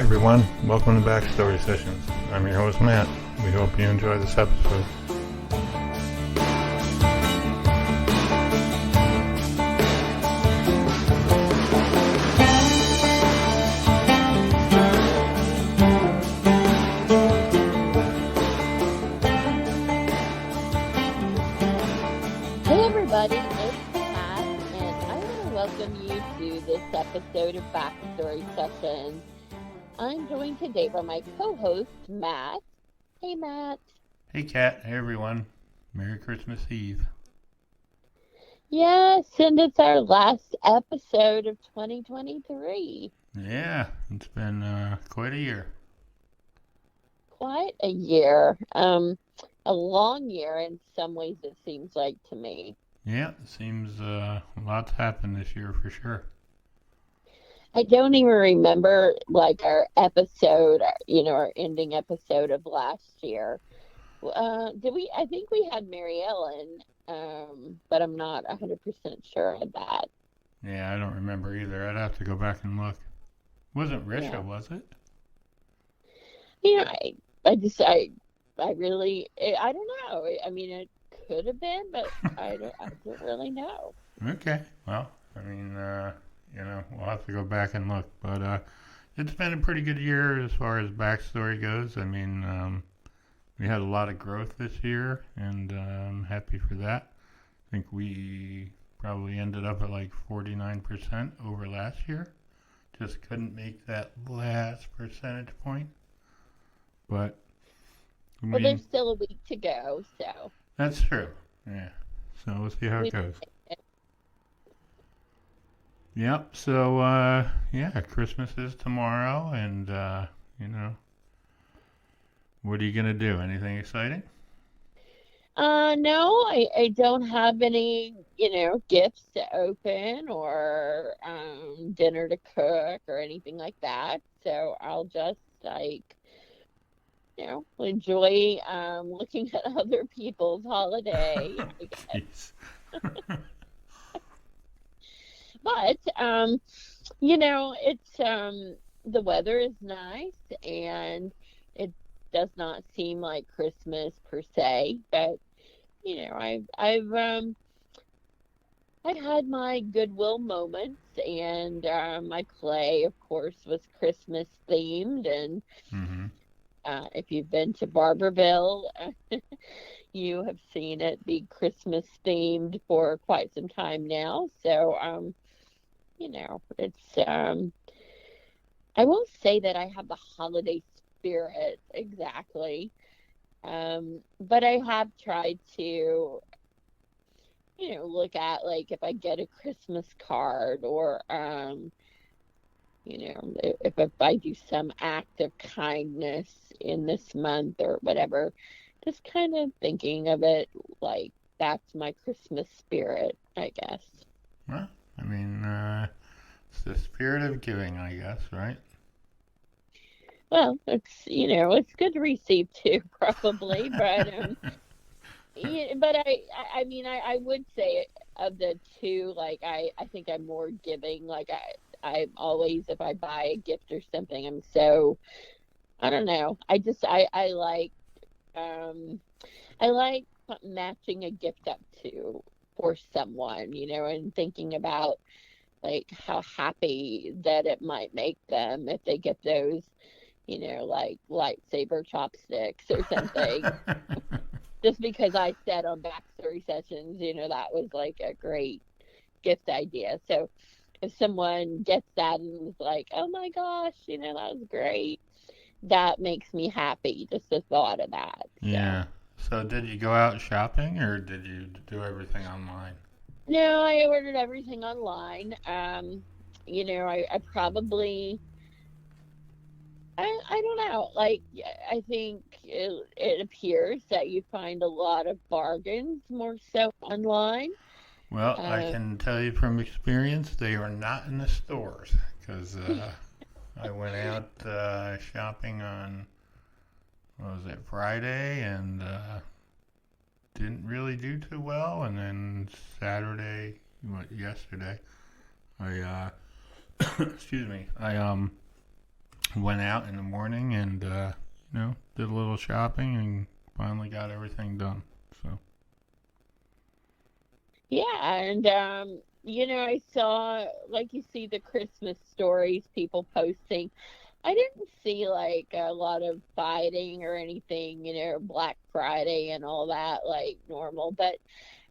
everyone, welcome to Backstory Sessions. I'm your host Matt. We hope you enjoy this episode. Hey everybody, it's Pat, and I want to welcome you to this episode of Backstory Sessions. I'm joined today by my co-host, Matt. Hey, Matt. Hey Kat, hey everyone. Merry Christmas Eve. Yes, and it's our last episode of 2023. Yeah, it's been quite a year. Quite a year. A long year in some ways it seems like to me. Yeah, it seems a lot's happened this year for sure. I don't even remember like our episode, our ending episode of last year. Did we? I think we had Mary Ellen, but I'm not 100% sure of that. Yeah, I don't remember either. I'd have to go back and look. Wasn't Risha, Yeah. was it? I really, I don't know. I mean, it could have been, but I don't really know. Okay, well, we'll have to go back and look. But it's been a pretty good year as far as backstory goes. We had a lot of growth this year, and I'm happy for that. I think we probably ended up at like 49% over last year. Just couldn't make that last percentage point. But, Well, there's still a week to go, so. That's true. Yeah. So we'll see how it goes. Yep. So, Christmas is tomorrow, and, what are you going to do? Anything exciting? No, I don't have any, gifts to open or dinner to cook or anything like that. So I'll just enjoy looking at other people's holiday, I guess. But it's the weather is nice and it does not seem like Christmas per se, but I've had my goodwill moments, and my play, of course, was Christmas themed, and Mm-hmm. if you've been to Barberville, you have seen it be Christmas themed for quite some time now. So, it's I won't say that I have the holiday spirit exactly, but I have tried to, look at like if I get a Christmas card or if I do some act of kindness in this month or whatever, just kind of thinking of it like that's my Christmas spirit, I guess. Well, it's the spirit of giving, I guess, right? Well, it's good to receive too, probably, but but I would say of the two, like I think I'm more giving. Like I'm always, if I buy a gift or something, I'm so, I don't know. I like matching a gift up for someone, and thinking about like how happy that it might make them if they get those, like lightsaber chopsticks or something. Just because I said on Backstory Sessions, that was like a great gift idea. So if someone gets that and is like, oh my gosh, that was great, that makes me happy, just the thought of that. So. Yeah. So did you go out shopping or did you do everything online? No, I ordered everything online. I probably, I don't know. Like, I think it appears that you find a lot of bargains more so online. Well, I can tell you from experience, they are not in the stores because I went out shopping on, what was it, Friday, and didn't really do too well. And then yesterday, I excuse me, I went out in the morning and did a little shopping and finally got everything done. So Yeah, and I saw like you see the Christmas stories people posting. I didn't see like a lot of fighting or anything, Black Friday and all that like normal, but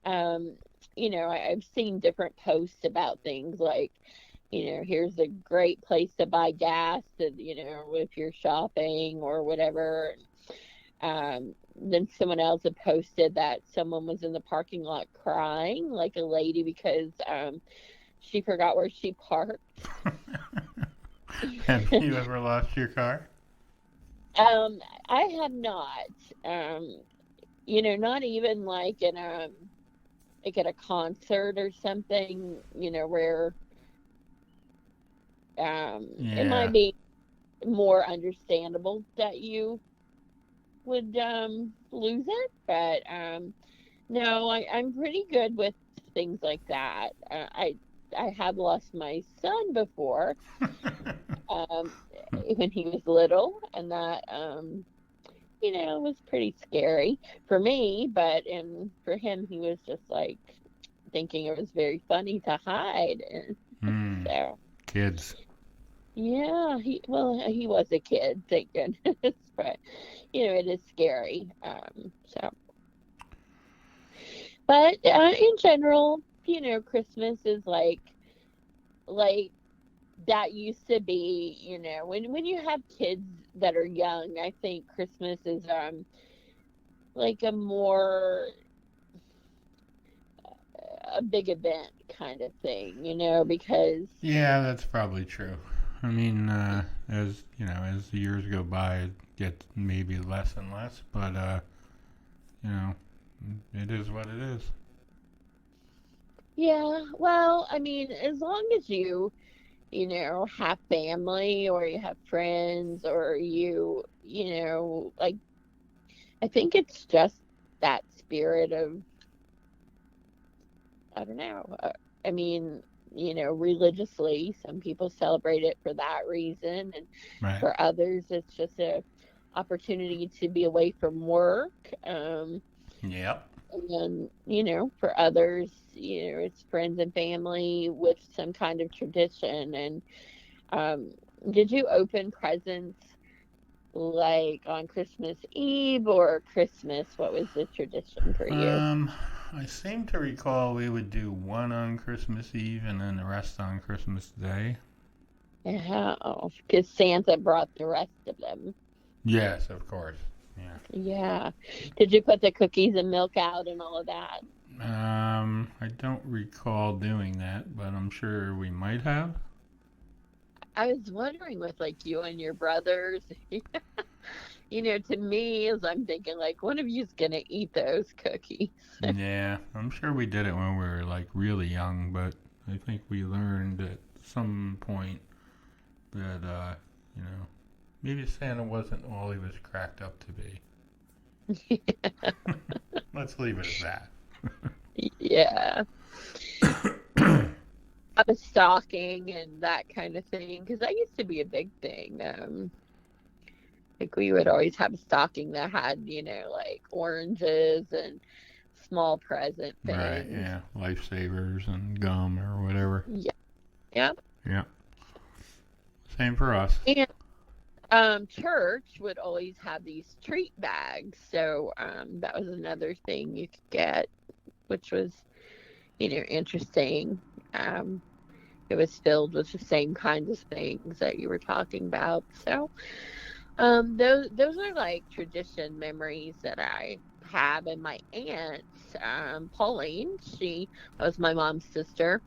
um, I've seen different posts about things like, here's a great place to buy gas, and, if you're shopping or whatever. Then someone else had posted that someone was in the parking lot crying, like a lady, because she forgot where she parked. have you ever lost your car? I have not. Um, not even like at a concert or something, where it Yeah. might be more understandable that you would lose it, but no, I'm pretty good with things like that. I have lost my son before, um, when he was little, and that was pretty scary for me, but for him, he was just like thinking it was very funny to hide, and Hmm. so Kids. yeah, he was a kid, thank goodness, but it is scary. So, but in general, Christmas is like that used to be. When you have kids that are young, I think Christmas is like a big event kind of thing, because Yeah, that's probably true. I mean, as the years go by, it gets maybe less and less, but you know, it is what it is. yeah, well, I mean, as long as you have family or you have friends or like, I think it's just that spirit of, I don't know. I mean, religiously, some people celebrate it for that reason, and Right. for others, it's just a opportunity to be away from work. Yep. And for others, it's friends and family with some kind of tradition. And um, did you open presents like on Christmas Eve or Christmas? What was the tradition for you? Um, I seem to recall we would do one on Christmas Eve and then the rest on Christmas Day. Yeah, because Santa brought the rest of them. Yes, of course. Yeah. Yeah. Did you put the cookies and milk out and all of that? I don't recall doing that, but I'm sure we might have. I was wondering with like you and your brothers, to me, as I'm thinking like one of you's gonna eat those cookies. Yeah, I'm sure we did it when we were like really young, but I think we learned at some point that maybe Santa wasn't all he was cracked up to be. Let's leave it at Yeah. that. A stocking and that kind of thing, because that used to be a big thing. Like we would always have a stocking that had, like oranges and small present Right, things. yeah. Lifesavers and gum or whatever. Yeah. Yeah. Yeah. Same for us. And church would always have these treat bags. So that was another thing you could get, which was, interesting. Um, it was filled with the same kinds of things that you were talking about. So those are like tradition memories that I have. And my aunt, Pauline, she was my mom's sister.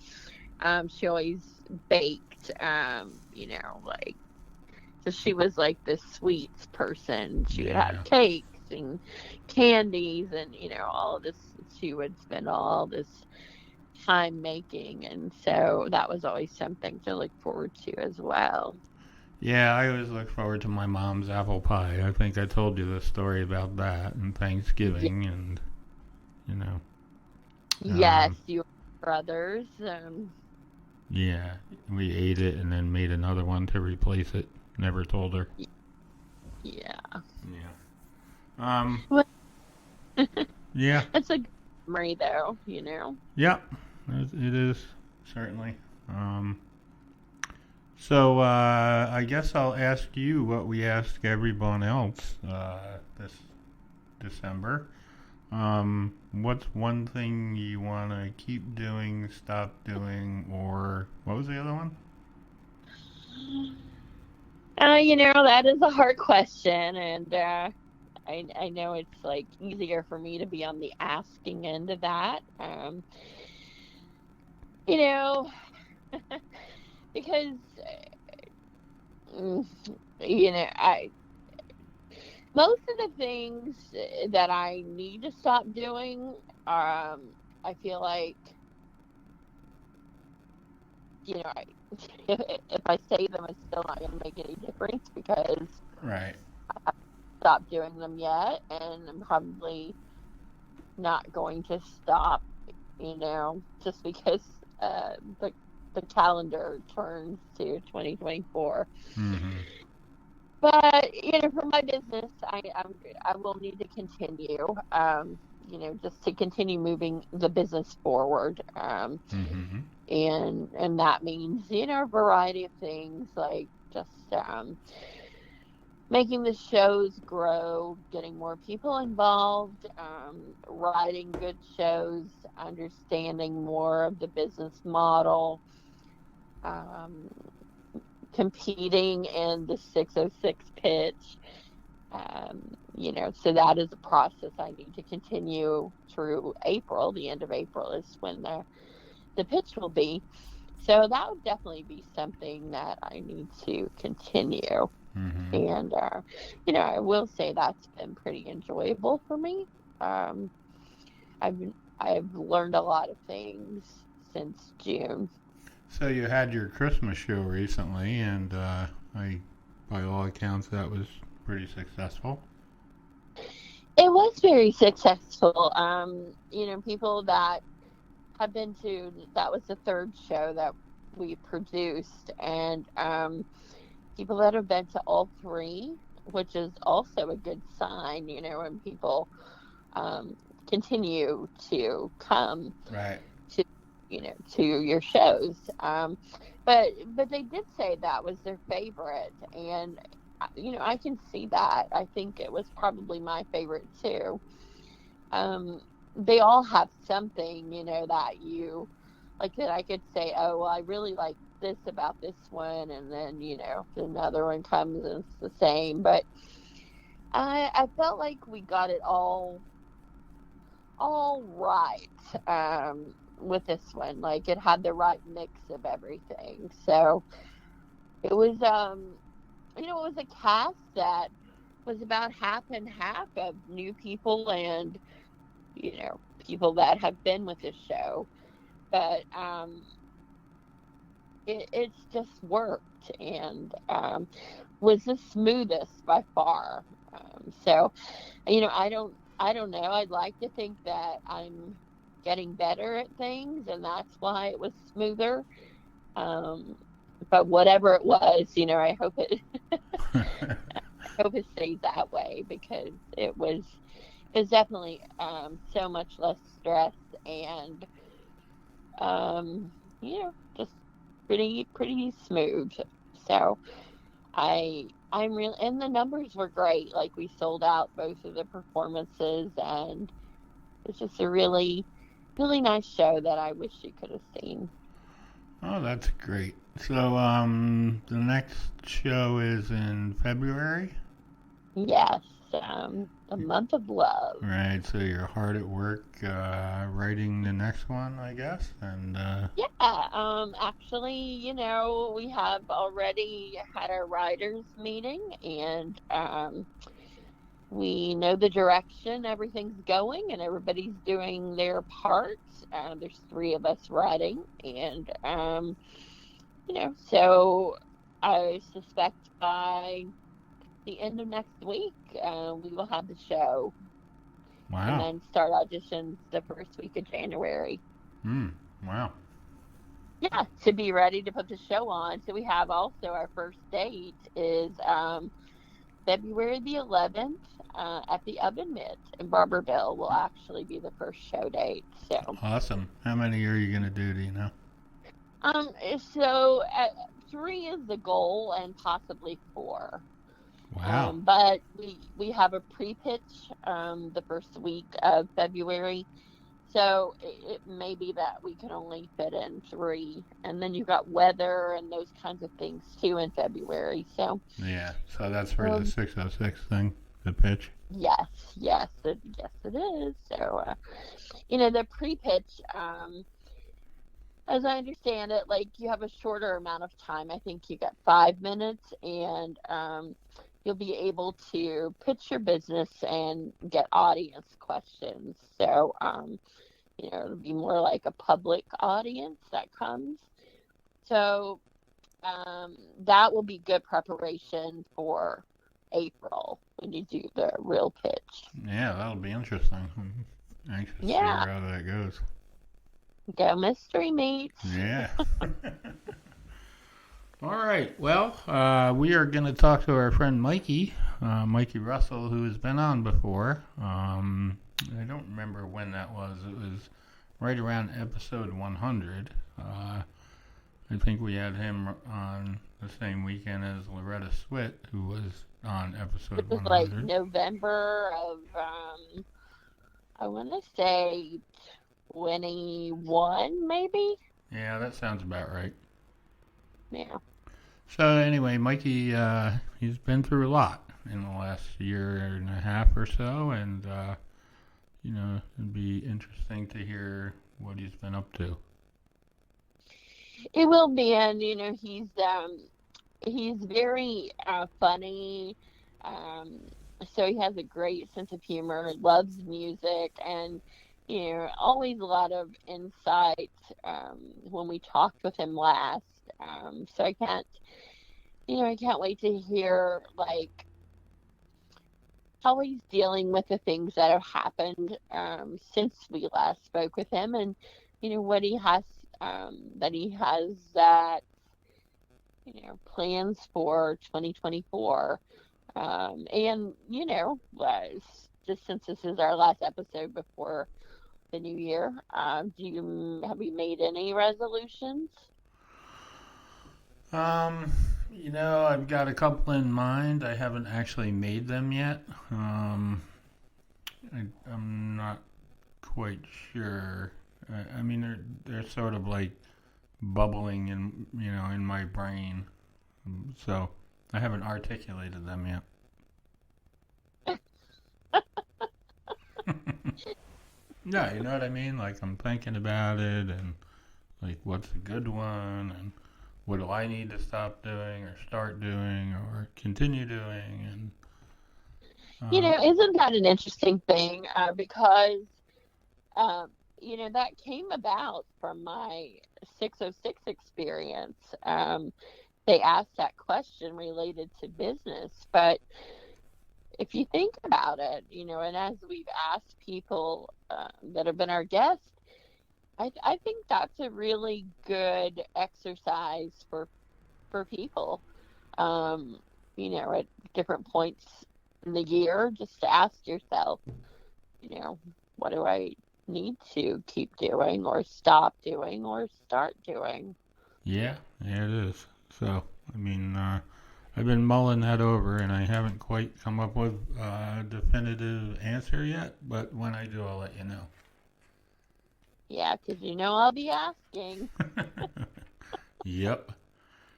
She always baked, like, so she was like this sweets person. She would have Yeah. cakes and candies and, all of this. She would spend all this time making. And so that was always something to look forward to as well. Yeah, I always look forward to my mom's apple pie. I think I told you the story about that and Thanksgiving and, you know, Yes, um, your brothers. yeah, we ate it and then made another one to replace it. Never told her. Yeah. Yeah. Um. Well, Yeah. it's a good memory, though, you know. Yeah. It is certainly. Um. So I guess I'll ask you what we ask everyone else this December. What's one thing you want to keep doing, stop doing, or what was the other one? That is a hard question, and I know it's like easier for me to be on the asking end of that. You know, because mm, I most of the things that I need to stop doing, I feel like I, if I say them, it's still not going to make any difference because Right. I haven't stopped doing them yet, and I'm probably not going to stop, just because uh, the the calendar turns to 2024. Mm-hmm. But for my business, I will need to continue, just to continue moving the business forward. Mm-hmm. And that means a variety of things like just making the shows grow, getting more people involved, writing good shows, understanding more of the business model, um, competing in the 606 pitch. So that is a process I need to continue through April. The end of April is when the pitch will be. So that would definitely be something that I need to continue. Mm-hmm. And, I will say that's been pretty enjoyable for me. Um, I've, I've learned a lot of things since June. So you had your Christmas show recently, and by all accounts, that was pretty successful. It was very successful. People that have been to, that was the third show that we produced, and people that have been to all three, which is also a good sign, when people um, continue to come Right. to to your shows. But they did say that was their favorite, and I can see that. I think it was probably my favorite too. They all have something that you like, that I could say, oh well, I really like this about this one, and then another one comes and it's the same. But I felt like we got it all right, with this one. Like, it had the right mix of everything. So it was, it was a cast that was about half and half of new people and, people that have been with the show. But it's just worked, and was the smoothest by far. So I don't know. I'd like to think that I'm getting better at things, and that's why it was smoother. Um, but whatever it was, I hope it stays that way, because it was definitely so much less stress, and just pretty smooth. So I'm real, and the numbers were great. Like, we sold out both of the performances, and it's just a really, really nice show that I wish you could have seen. Oh, that's great. So, the next show is in February, Yes, the month of love. right? So you're hard at work writing the next one, I guess, and Yeah, actually, we have already had our writers meeting, and we know the direction everything's going, and everybody's doing their parts. There's three of us writing, and so I suspect by the end of next week, we will have the show, and wow, then start auditions the first week of January. hmm, wow. yeah, to be ready to put the show on. So we have also our first date is February the 11th at the Oven Mitt in Barberville will actually be the first show date. So, Awesome. How many are you gonna do? Do you know? so three is the goal and possibly four. Wow. But we have a pre-pitch the first week of February. So it may be that we can only fit in three. And then you've got weather and those kinds of things too in February. So, Yeah. So that's for the um, 606 thing, the pitch. yes, yes, it is. So, the pre-pitch, as I understand it, like you have a shorter amount of time. I think you got 5 minutes, and you'll be able to pitch your business and get audience questions. So, it'll be more like a public audience that comes. So, that will be good preparation for April when you do the real pitch. Yeah, that'll be interesting. I'm anxious to hear Yeah, how that goes. go mystery meets. Yeah. All right. Well, we are going to talk to our friend Mikey, Mikey Russell, who has been on before. I don't remember when that was. It was right around episode 100. I think we had him on the same weekend as Loretta Swit, who was on It episode was like 100. November of I want to say 21 maybe. Yeah, that sounds about right. Yeah. So anyway, Mikey, he's been through a lot in the last year and a half or so, and it'd be interesting to hear what he's been up to. It will be, and he's very funny. Um, so he has a great sense of humor, loves music, and always a lot of insight when we talked with him last. So I can't wait to hear like how he's dealing with the things that have happened since we last spoke with him, and what he has that plans for 2024. And just since this is our last episode before the new year, have you made any resolutions? Um, I've got a couple in mind. I haven't actually made them yet. I'm not quite sure. I mean, they're sort of like bubbling in my brain. So I haven't articulated them yet. Yeah, you know what I mean? Like I'm thinking about it and like what's a good one and what do I need to stop doing or start doing or continue doing and Isn't that an interesting thing? Because that came about from my 606 experience. They asked that question related to business, but if you think about it, and as we've asked people that have been our guests, I think that's a really good exercise for people, um, at different points in the year, just to ask yourself, what do I need to keep doing or stop doing or start doing? yeah, it is. So, I mean, I've been mulling that over and I haven't quite come up with a definitive answer yet, but when I do, I'll let you know. Yeah, because I'll be asking. Yep.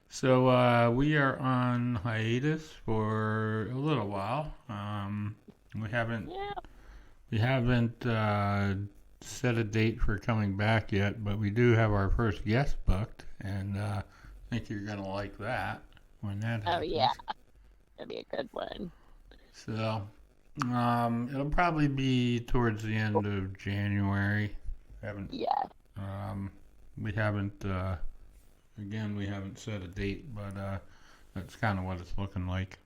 So we are on hiatus for a little while. We haven't Yeah, we haven't set a date for coming back yet, but we do have our first guest booked, and I think you're gonna like that when that oh happens. yeah, that'd be a good one. So it'll probably be towards the end of January. Haven't Yeah, um, we haven't again we haven't set a date, but that's kind of what it's looking like.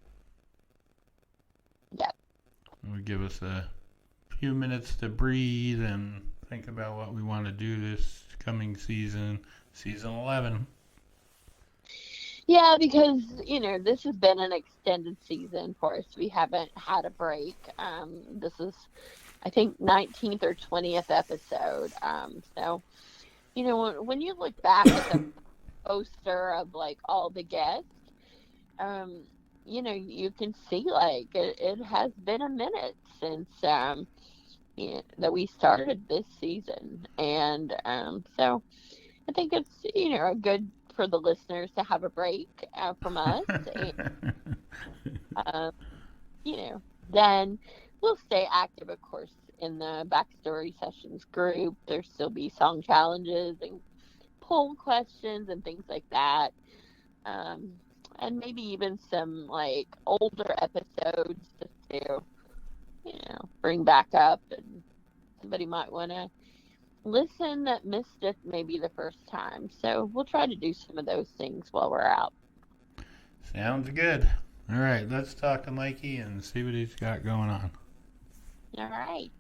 yeah, It would give us a few minutes to breathe and think about what we want to do this coming season, Season 11. Yeah, because this has been an extended season for us. We haven't had a break. This is, I think, 19th or 20th episode. So when you look back at the poster of like all the guests, um, you can see like it has been a minute since that we started this season, and so I think it's good for the listeners to have a break from us, and um, you know then we'll stay active, of course, in the backstory sessions group. There'll still be song challenges and poll questions and things like that. Um, and maybe even some like older episodes just to, bring back up, and somebody might want to listen that missed it maybe the first time. So we'll try to do some of those things while we're out. Sounds good. All right, let's talk to Mikey and see what he's got going on. All right.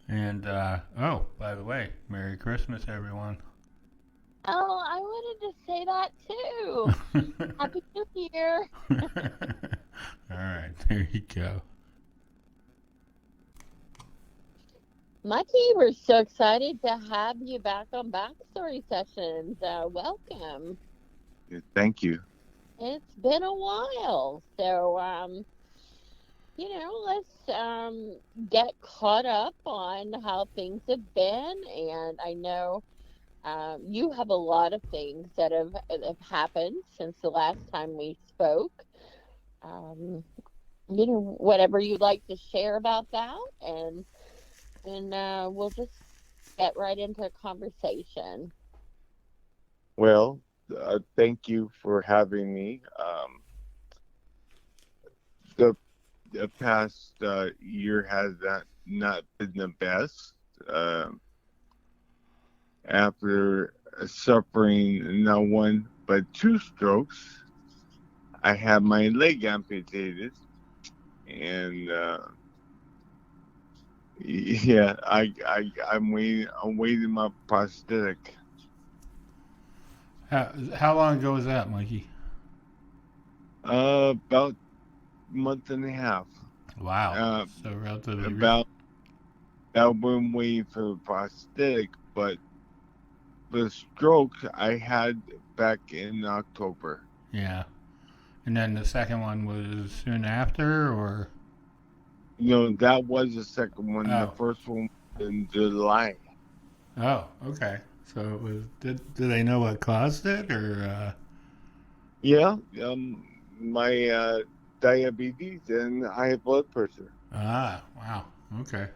And, oh, by the way, Merry Christmas, everyone. Oh, I wanted to say that too. Happy New Year. All right, there you go. Mikey, we're so excited to have you back on Backstory Sessions. Welcome. Thank you. It's been a while. So, let's get caught up on how things have been. And I know you have a lot of things that have happened since the last time we spoke. Whatever you'd like to share about that, and we'll just get right into a conversation. Well, thank you for having me. The past year has not been the best. After suffering not one but two strokes, I had my leg amputated, and yeah, I'm waiting my prosthetic. How long ago was that, Mikey? About a month and a half. Wow. So relatively About that when waiting for the prosthetic, but the stroke I had back in October. Yeah. And then the second one was soon after, or? That was the second one. Oh. The first one was in July. Oh, okay. So it was. Did they know what caused it, or? Yeah. My diabetes and high blood pressure. Ah, wow. Okay.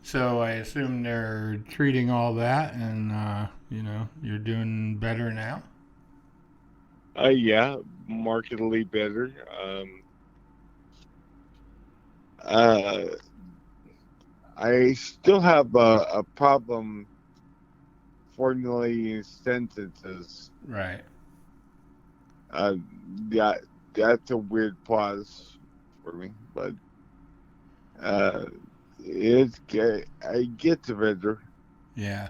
So I assume they're treating all that, and you're doing better now. Yeah, markedly better. I still have a problem formulating sentences. Right. Yeah, that's a weird pause for me, but I get to better. Yeah.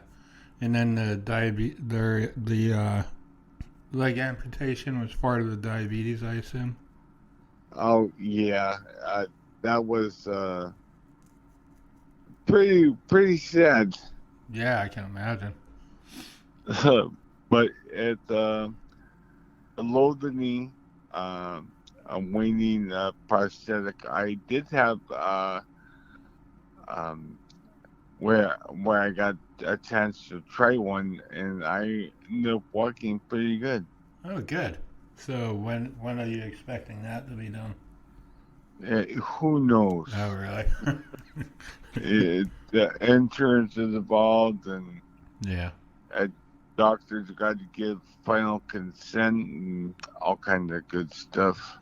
And then the leg amputation was part of the diabetes, I assume. Oh yeah, that was pretty sad. Yeah, I can imagine. But it's below the knee. I'm waiting prosthetic. I did have where I got a chance to try one, and I ended up walking pretty good. Oh, good. So when are you expecting that to be done? Who knows? Oh, really? The insurance is involved, and Yeah. doctors got to give final consent and all kinds of good stuff.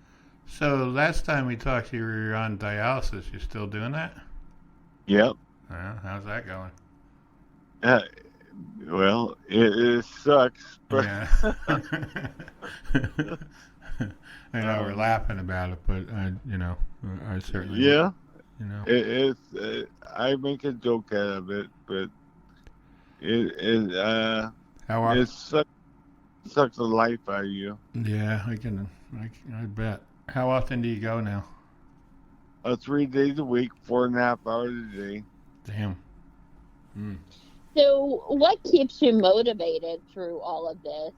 So last time we talked, you were on dialysis. You still doing that? Yep. How's that going? Well, it sucks, but Yeah. I know we're laughing about it, but I certainly. yeah, You know. it's I make a joke out of it, but it How are? it sucks the life out of you. Yeah, I bet. How often do you go now? 3 days a week, 4.5 hours a day. Damn. Mm. So, what keeps you motivated through all of this?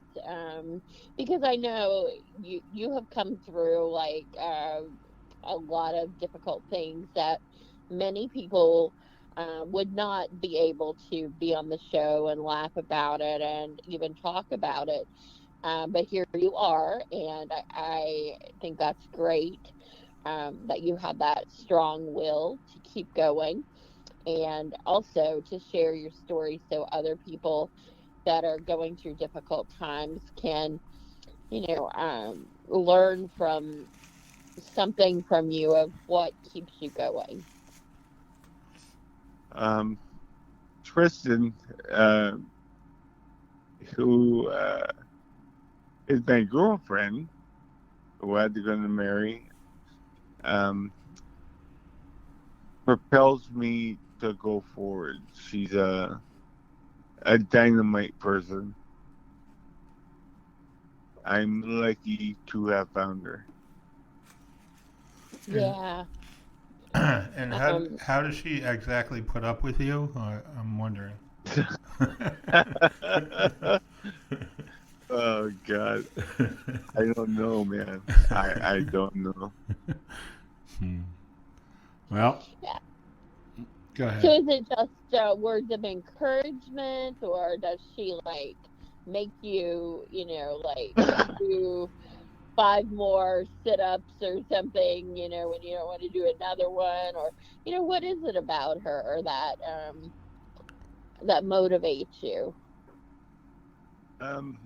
Because I know you have come through like a lot of difficult things that many people would not be able to be on the show and laugh about it and even talk about it. But here you are, and I think that's great that you have that strong will to keep going and also to share your story so other people that are going through difficult times can, learn from something from you of what keeps you going. Um, Tristan, uh, who is my girlfriend, who I'm going to marry, um, propels me to go forward. She's a dynamite person. I'm lucky to have found her. And Yeah. and Um, how does she exactly put up with you? I'm wondering. Oh God, I don't know, man. I don't know. Hmm. Well, yeah. go So ahead. is it just words of encouragement, or does she like make you, like do five more sit-ups or something, when you don't want to do another one, or what is it about her that motivates you? Um,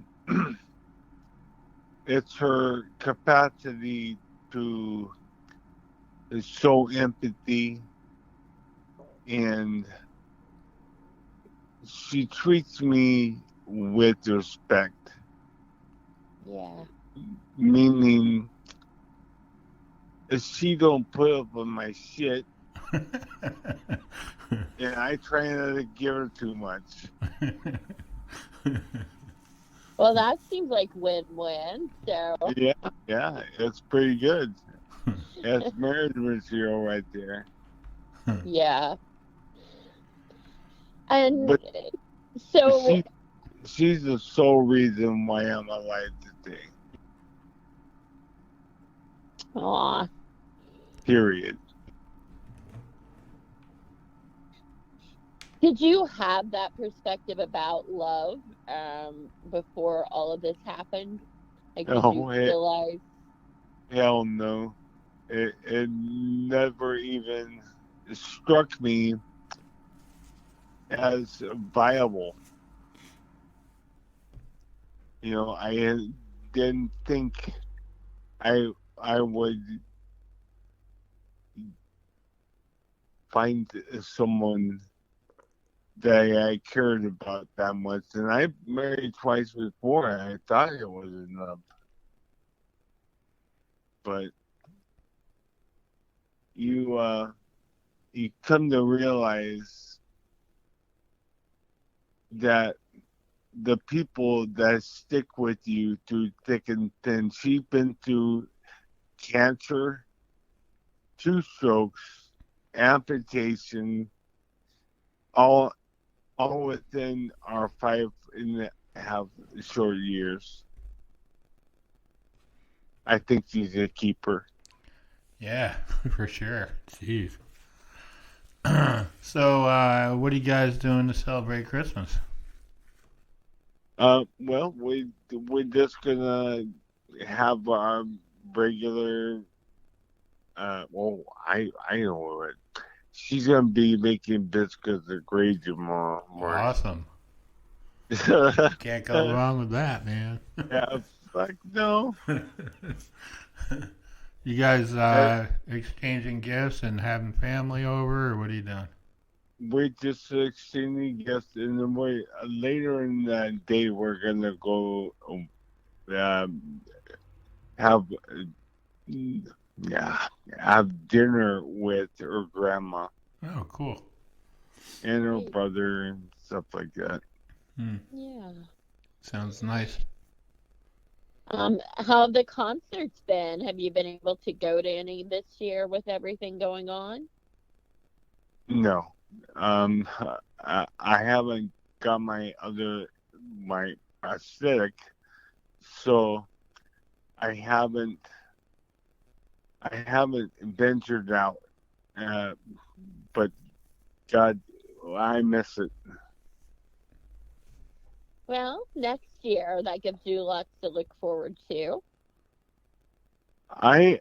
it's her capacity to show empathy, and she treats me with respect, Yeah. meaning if she don't put up with my shit, and I try not to give her too much. Well, that seems like win-win. So, Yeah, yeah, it's pretty good. That's marriage material right there. yeah. And But so, she she's the sole reason why I'm alive today. aw, Period. did you have that perspective about love before all of this happened? Like, did you Oh, realize? hell no. It never even struck me as viable. I didn't think I would find someone that I cared about that much. And I married twice before. I thought it was enough, but you you come to realize that the people that stick with you through thick and thin. She's been through cancer, 2 strokes, amputation, all all within our 5.5 short years. I think she's a keeper. Yeah, for sure. Jeez. So, what are you guys doing to celebrate Christmas? Well, we're just gonna have our regular. Well, I know what. She's gonna be making biscuits or gravy tomorrow morning. Awesome. Can't go Yeah, wrong with that, man. fuck no. You guys Uh, exchanging gifts and having family over, or what are you doing? we're just exchanging gifts, and then later in the day we're gonna go um, have yeah have dinner with her grandma Oh, cool. and her Great. brother and stuff like that. Yeah. Sounds nice. How have the concerts been? Have you been able to go to any this year with everything going on? No. Um, I haven't got my prosthetic, so I haven't ventured out. Uh, but God, I miss it. Well, next year that gives you lots to look forward to. I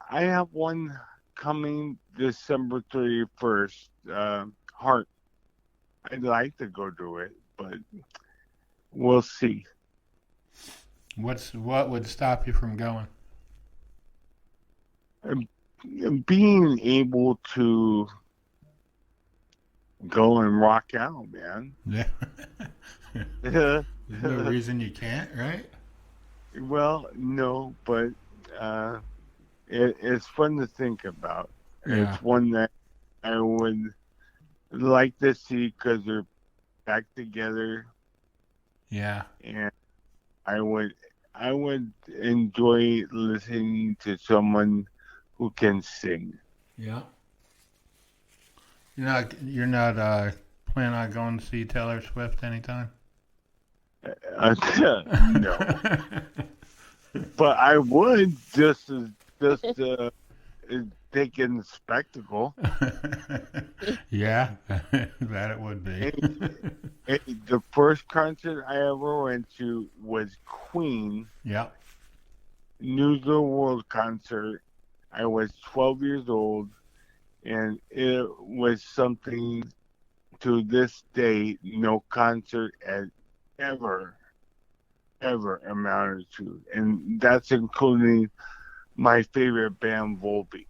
have one coming December 31st. Heart. I'd like to go to it, but we'll see. What would stop you from going? Being able to go and rock out, man. Yeah. There's no reason you can't, right? Well, no, but uh, it's fun to think about. Yeah. It's one that I would like to see because they're back together, Yeah. and I would enjoy listening to someone who can sing. Yeah. You're not planning on going to see Taylor Swift anytime? No, but I would just taking the spectacle. Yeah, that it would be. The first concert I ever went to was Queen Yeah. News of the World concert. I was 12 years old, and it was something to this day no concert has ever amounted to, and that's including my favorite band, Volbeat.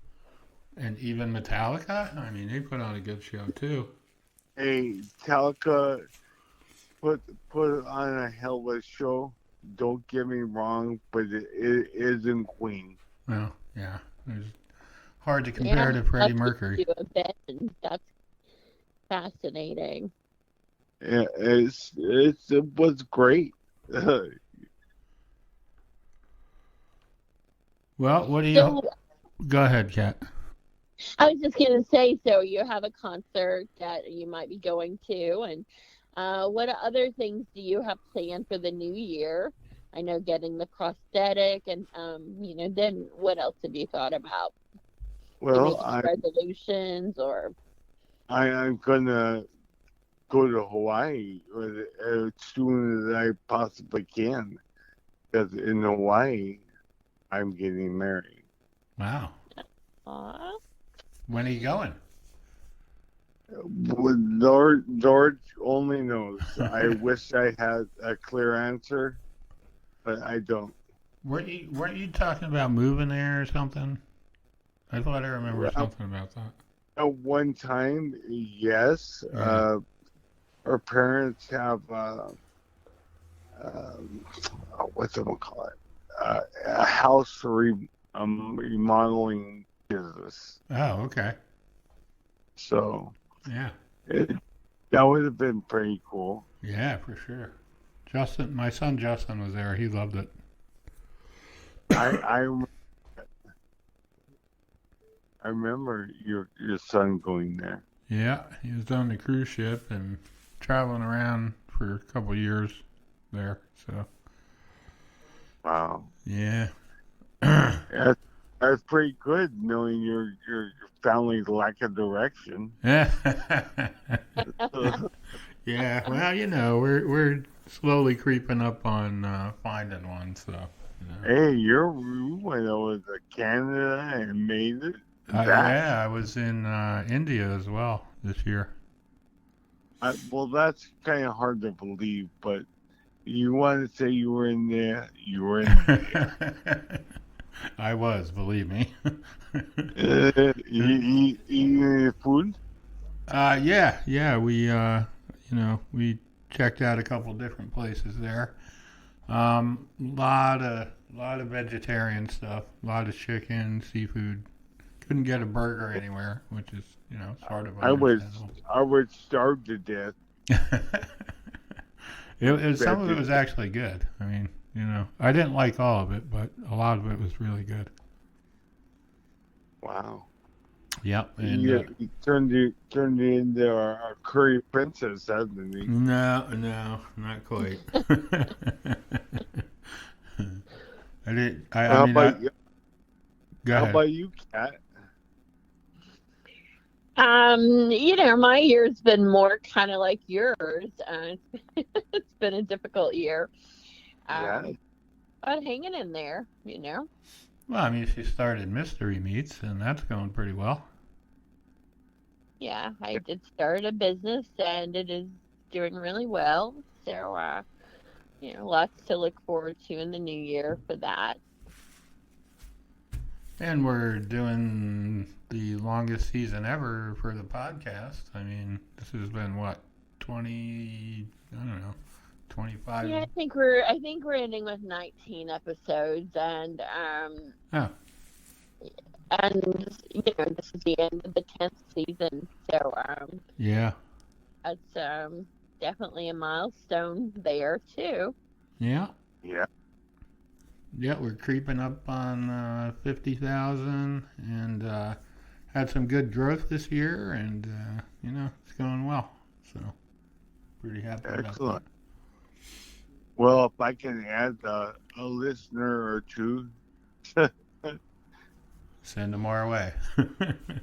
And even Metallica? I mean, they put on a good show too. Hey, Metallica put on a hell of a show. Don't get me wrong, but it isn't Queen. Well, yeah. It's hard to compare to Freddie Mercury. That's fascinating. Yeah, it was great. Well, what do you... So Go ahead, Kat. I was just going to say, so you have a concert that you might be going to, and what other things do you have planned for the new year? I know getting the prosthetic, and then what else have you thought about? Well, Any resolutions or? I'm gonna go to Hawaii as soon as I possibly can, because in Hawaii I'm getting married. Wow. Aw. When are you going? Lord only knows. I wish I had a clear answer, but I don't. Weren't you talking about moving there or something? I thought I remember something about that. At one time, yes. Yeah. Our parents have what's it call it? A house remodeling business. Oh, okay. So Yeah. that would have been pretty cool. Yeah, for sure. My son Justin was there. He loved it. I remember your son going there. Yeah, he was on the cruise ship and traveling around for a couple of years there. So, Wow. yeah. That's pretty good, knowing your family's lack of direction. Yeah. Yeah. Well, we're slowly creeping up on finding one. So. Hey, you went over to Canada and made it back. Yeah, I was in India as well this year. Well, that's kind of hard to believe, but you want to say you were in there, you were in there. I was, believe me. You eating food? Yeah. We checked out a couple different places there. Lot of vegetarian stuff, a lot of chicken, seafood. Couldn't get a burger anywhere, which is sort of I understandable. would starve to death. Some of it was actually good. I mean, I didn't like all of it, but a lot of it was really good. Wow. Yep. And He turned it into our curry princess, hasn't he? no, not quite. I did. I mean, about you? go How ahead. about you, Kat? My year's been more kind of like yours. It's been a difficult year. Yeah. But hanging in there. Well, I mean, she started Mystery Meats, and that's going pretty well. Yeah, I did start a business and it is doing really well. So, lots to look forward to in the new year for that. And we're doing the longest season ever for the podcast. I mean, this has been what, 20, I don't know, 25. Yeah, I think we're ending with 19 episodes Oh, and this is the end of the 10th season. So, yeah. that's definitely a milestone there too. Yeah. Yeah. Yeah, we're creeping up on 50,000 and had some good growth this year, and, it's going well. So, pretty happy about Excellent. that. Well, if I can add a listener or two. Send them our way.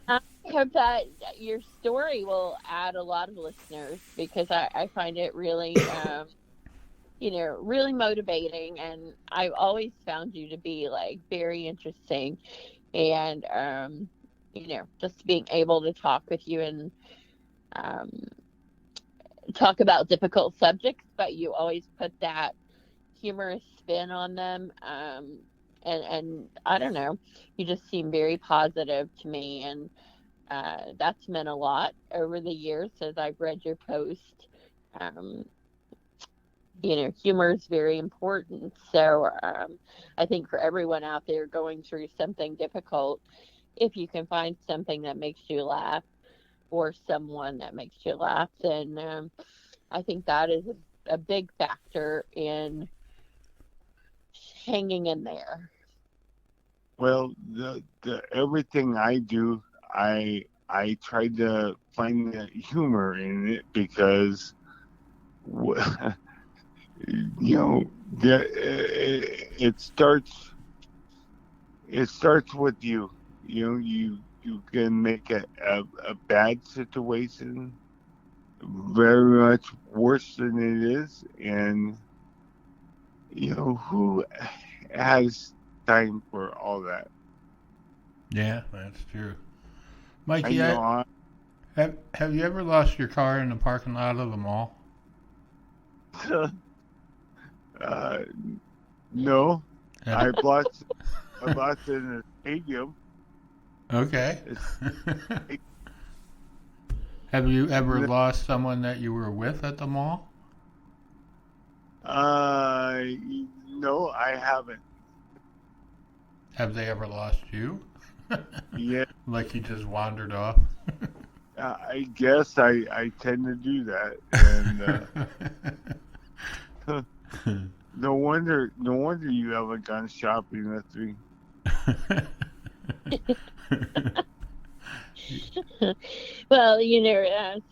I hope that your story will add a lot of listeners because I find it really, really motivating. And I've always found you to be like very interesting. And, just being able to talk with you and talk about difficult subjects, but you always put that humorous spin on them. And I don't know, you just seem very positive to me, and that's meant a lot over the years as I've read your post. Um, humor is very important. So I think for everyone out there going through something difficult, if you can find something that makes you laugh or someone that makes you laugh, then I think that is a big factor in hanging in there. Well, the everything I do, I try to find the humor in it because, it starts with you. You can make a bad situation very much worse than it is, and who has time for all that? Yeah, that's true. I Mikey, know. have you ever lost your car in the parking lot of the mall? No, Have- I lost in a stadium. Okay. Have you ever lost someone that you were with at the mall? No, I haven't. Have they ever lost you? Yeah, Like you just wandered off? I guess I tend to do that, and no wonder you haven't gone shopping with me. Well,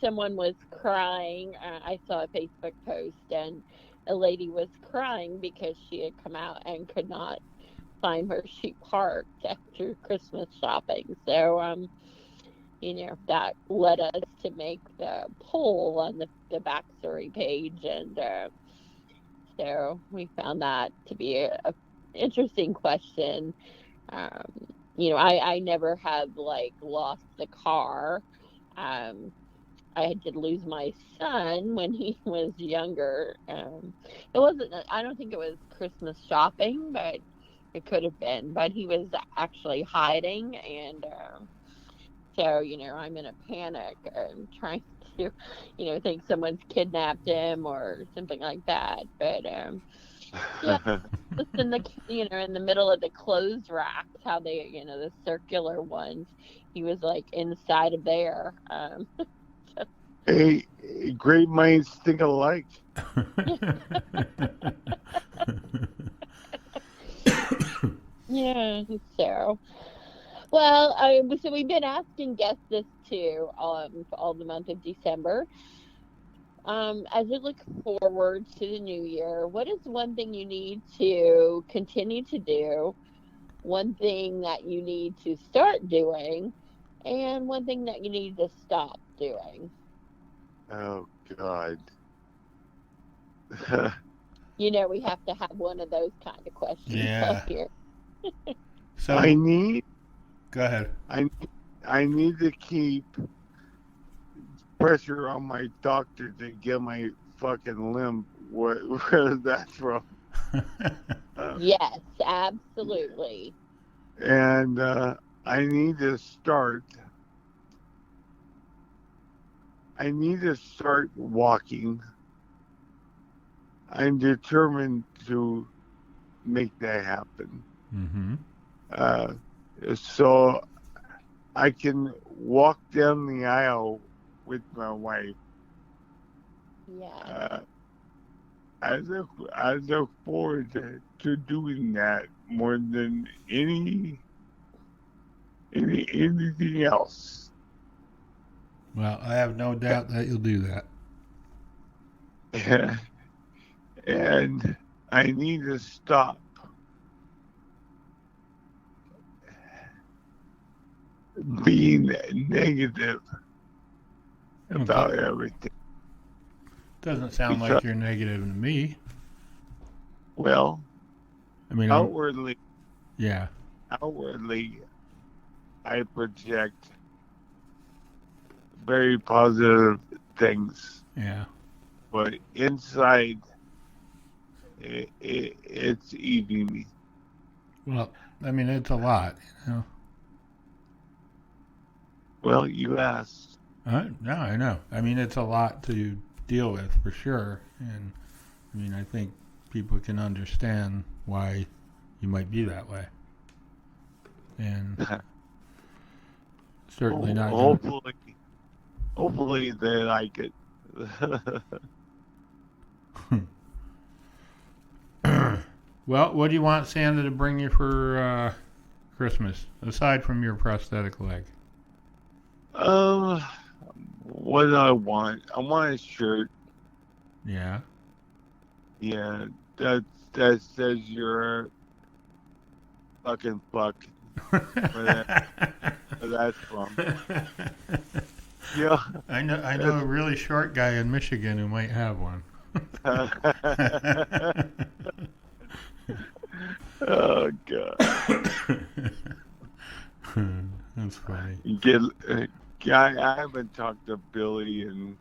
someone was crying. I saw a Facebook post, and a lady was crying because she had come out and could not find where she parked after Christmas shopping. So, that led us to make the poll on the backstory page, and so we found that to be a interesting question. I never have like lost the car. Um, I did lose my son when he was younger. It wasn't. I don't think it was Christmas shopping, but it could have been. But he was actually hiding, and so I'm in a panic and trying to, think someone's kidnapped him or something like that. But yeah, just in the middle of the clothes racks, how they, the circular ones, he was like inside of there. Hey, great minds think alike. Yeah, so so we've been asking guests this too, for all the month of December. As you look forward to the new year, what is one thing you need to continue to do, one thing that you need to start doing, and one thing that you need to stop doing? Oh God. You know, we have to have one of those kind of questions on Yeah. here. I So, need go ahead. I I need to keep pressure on my doctor to get my fucking limb. Where is that from? Uh, Yes, absolutely. and I need to start. I need to start walking. I'm determined to make that happen. Mm-hmm. Uh, so I can walk down the aisle with my wife. Yeah. Uh, I look forward to doing that more than anything else. Well, I have no doubt that you'll do that. And I need to stop being negative Okay. about everything. Doesn't sound Because, like you're negative to me. well, I mean, outwardly, yeah. outwardly, I project very positive things, Yeah. but inside, it's eating me. Well, I mean, it's a lot, you know. Well, you asked. No, I know. I mean, it's a lot to deal with for sure. And I mean, I think people can understand why you might be that way. And certainly not going Hopefully they like it. to. Well, what do you want Santa to bring you for Christmas, aside from your prosthetic leg? Um, what do I want? I want a shirt. Yeah. Yeah, that says you're a fucking fuck. Where that's from. Yeah. I know a really short guy in Michigan who might have one. Oh God. That's funny. I haven't talked to Billy in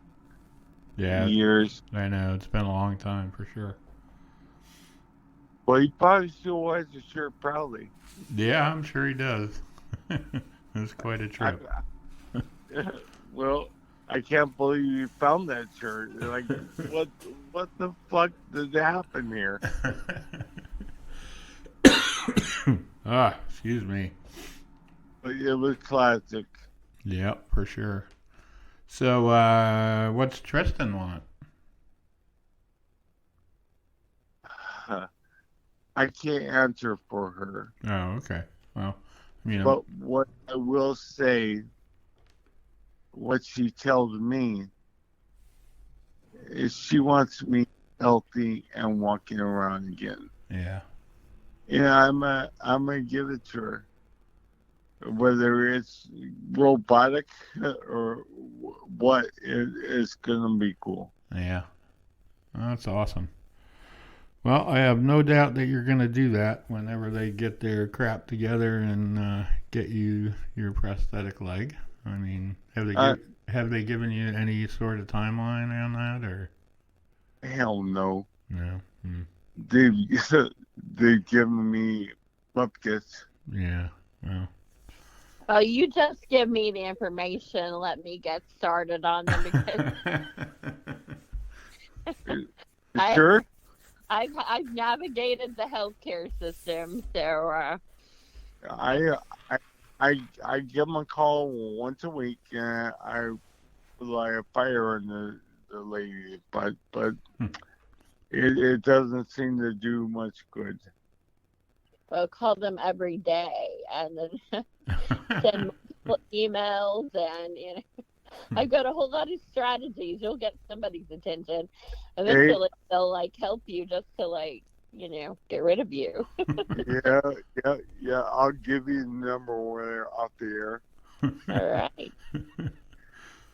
Yeah, years. I know. It's been a long time for sure. Well, he probably still wears the shirt proudly. Yeah, I'm sure he does. It's quite a trip. Well, I can't believe you found that shirt. Like, what the fuck did happen here? Excuse me. But it was classic. Yep, for sure. So, what's Tristan want? I can't answer for her. Oh, okay. Well, you know. But what I will say, what she tells me, is she wants me healthy and walking around again. Yeah. Yeah, I'm gonna give it to her. Whether it's robotic or what, it's gonna be cool. Yeah. Well, that's awesome. Well, I have no doubt that you're going to do that whenever they get their crap together and get you your prosthetic leg. I mean, have they given you any sort of timeline on that, or? Hell no. No. They've given me bupkis. Yeah. Well. Well, you just give me the information and let me get started on them because Sure. I've navigated the healthcare system, so I give them a call once a week, and I light a fire in the the lady, but Hmm. it doesn't seem to do much good. Well, call them every day and then send multiple emails and I've got a whole lot of strategies. You'll get somebody's attention. Hey, Eventually they'll help you just to get rid of you. yeah, yeah. I'll give you the number when they're off the All right.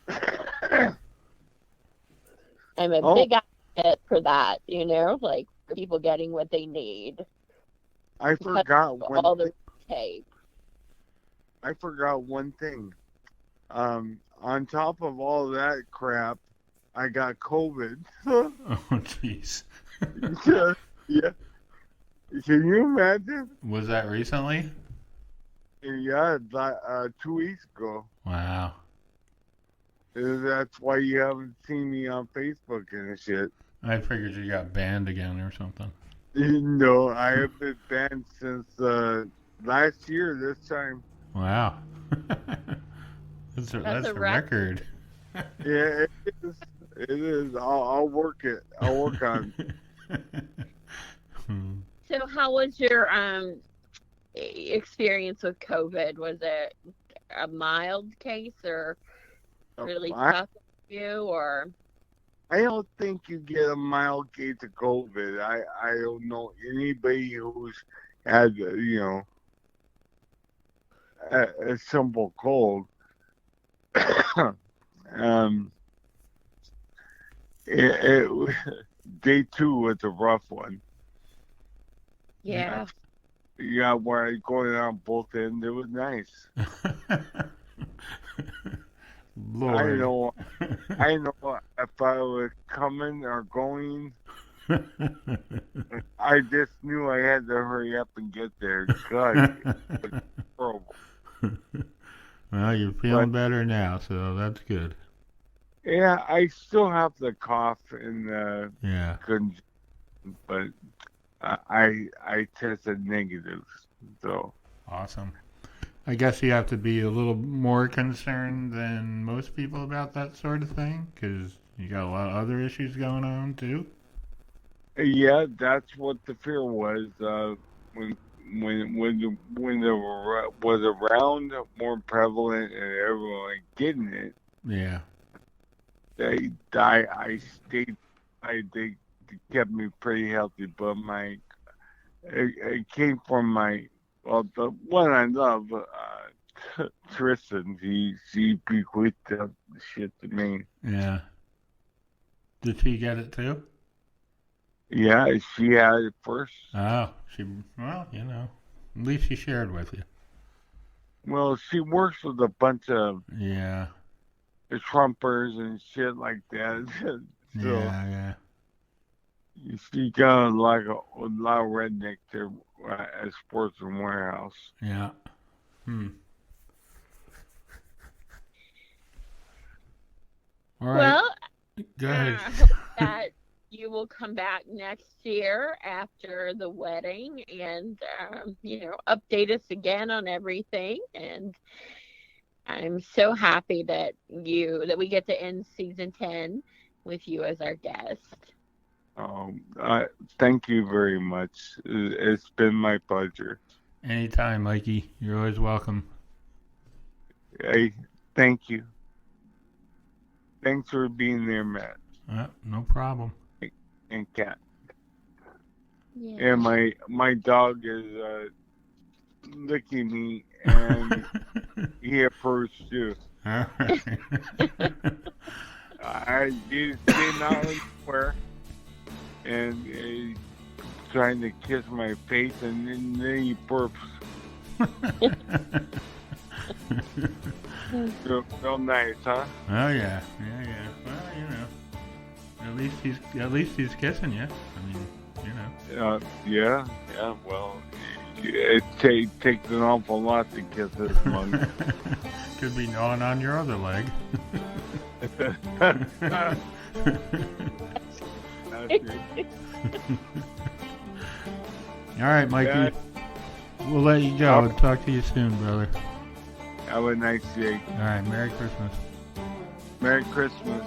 air. I'm a Oh, big advocate for that, for people getting what they need. I Cut forgot one. all the tape. I forgot one thing. On top of all that crap, I got COVID. Oh, jeez. Yeah, yeah. Can you imagine? Was that recently? Yeah, 2 weeks ago. Wow. That's why you haven't seen me on Facebook and shit. I figured you got banned again or something. No, I have been banned since last year. This time. Wow. That's a record. Yeah, it is. It is. I'll work it. I'll work on it. Hmm. So how was your experience with COVID? Was it a mild case or really tough for you, or? I don't think you get a mild case of COVID. I don't know anybody who's had a simple cold. it day 2 was a rough one. Yeah. Yeah, where I going on both ends, it was nice. Lord. I know if I was coming or going. I just knew I had to hurry up and get there. God, it was horrible. Well, you're feeling better now, so that's good. Yeah, I still have the cough and the Yeah. congestion, but I tested negative, so. Awesome. I guess you have to be a little more concerned than most people about that sort of thing, because you got a lot of other issues going on too. Yeah, that's what the fear was. When the was around more prevalent and everyone getting it, Yeah. they kept me pretty healthy. But it came from the one I love, Tristan. She bequeathed that shit to me. Yeah. Did she get it too? Yeah, she had it first. Oh, well, at least she shared with you. Well, she works with a bunch of Yeah. Trumpers and shit like that. So Yeah. she got like a lot of redneck there at Sports and Warehouse. Yeah. Hmm. All right. Well, Go ahead. I hope that you will come back next year after the wedding and, update us again on everything. And I'm so happy that we get to end season 10 with you as our guest. Thank you very much. It's been my pleasure. Anytime, Mikey. You're always welcome. Hey, thank you. Thanks for being there, Matt No problem. and Kat. Yeah. And my dog is licking me, and he approves too. All right. He's getting out anywhere, and he's trying to kiss my face, and then he burps. Real nice, huh? Oh yeah. Well, at least he's kissing you. I mean, Yeah. Well, it takes an awful lot to kiss this one. Could be gnawing on your other leg. That's it. All right, Mikey. Yeah. We'll let you go. Talk to you soon, brother. Have a nice day. All right. Merry Christmas. Merry Christmas.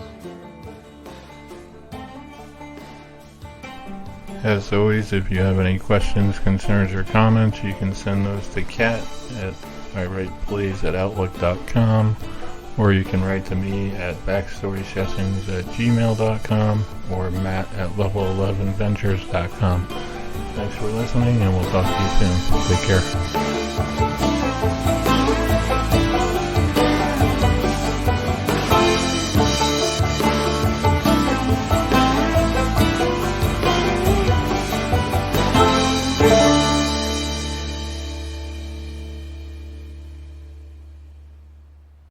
As always, if you have any questions, concerns, or comments, you can send those to Kat at iWritePlays@outlook.com, or you can write to me at backstorysessions@gmail.com or matt@level11ventures.com. Thanks for listening, and we'll talk to you soon. Take care.